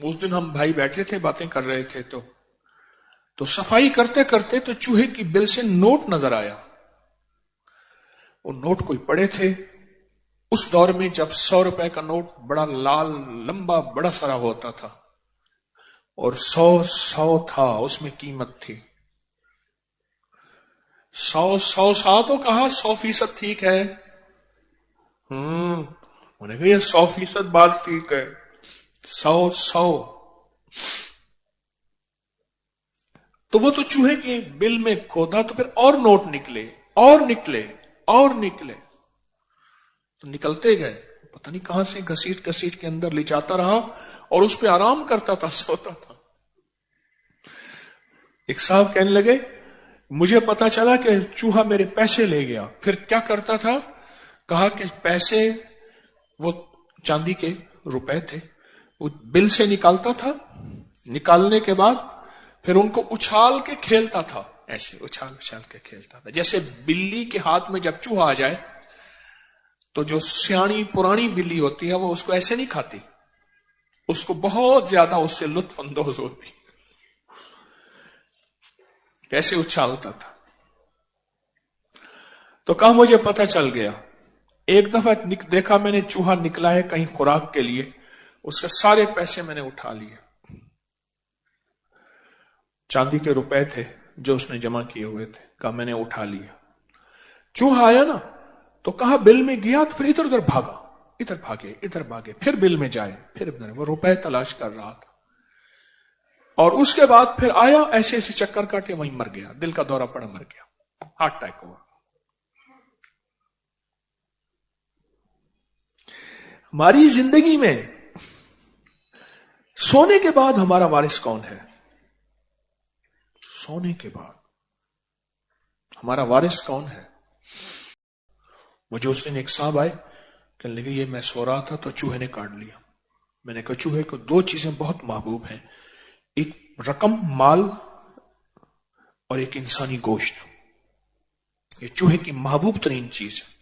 اس دن ہم بھائی بیٹھے تھے باتیں کر رہے تھے تو صفائی کرتے کرتے تو چوہے کی بل سے نوٹ نظر آیا. وہ نوٹ کوئی پڑے تھے اس دور میں جب 100 روپے کا نوٹ بڑا لال لمبا بڑا سارا ہوتا تھا اور 100 تھا، اس میں قیمت تھی. 100 سا تو کہا 100% ٹھیک ہے. انہوں نے کہا یہ 100% بات ٹھیک ہے. 100 تو وہ تو چوہے کے بل میں کھودا تو پھر اور نوٹ نکلے اور نکلے اور نکلے تو نکلتے گئے. پتہ نہیں کہاں سے گھسیٹ گھسیٹ کے اندر لے جاتا رہا اور اس پہ آرام کرتا تھا، سوتا تھا. ایک صاحب کہنے لگے مجھے پتا چلا کہ چوہا میرے پیسے لے گیا. پھر کیا کرتا تھا؟ کہا کہ پیسے وہ چاندی کے روپے تھے، وہ بل سے نکالتا تھا، نکالنے کے بعد پھر ان کو اچھال کے کھیلتا تھا. ایسے اچھال کے کھیلتا تھا جیسے بلی کے ہاتھ میں جب چوہا آ جائے تو جو سیانی پرانی بلی ہوتی ہے وہ اس کو ایسے نہیں کھاتی، اس کو بہت زیادہ اس سے لطف اندوز ہوتی. کیسے اچھالتا تھا. تو کہا مجھے پتا چل گیا. ایک دفعہ دیکھا میں نے چوہا نکلا ہے کہیں خوراک کے لیے، اس کے سارے پیسے میں نے اٹھا لیے. چاندی کے روپے تھے جو اس نے جمع کیے ہوئے تھے، کہا میں نے اٹھا لیا. چوہا آیا نا تو کہا بل میں گیا تو پھر ادھر ادھر بھاگا، ادھر بھاگے پھر بل میں جائے پھر ادھر، وہ روپے تلاش کر رہا تھا. اور اس کے بعد پھر آیا ایسے ایسے چکر کاٹے وہیں مر گیا، دل کا دورہ پڑا مر گیا، ہارٹ اٹیک ہوا. ہماری زندگی میں سونے کے بعد ہمارا وارث کون ہے؟ سونے کے بعد ہمارا وارث کون ہے؟ مجھے اس دن ایک صاحب آئے کہنے لگے یہ میں سو رہا تھا تو چوہے نے کاٹ لیا. میں نے کہا چوہے کو 2 چیزیں بہت محبوب ہیں، ایک رقم مال اور ایک انسانی گوشت. یہ چوہے کی محبوب ترین چیز ہے.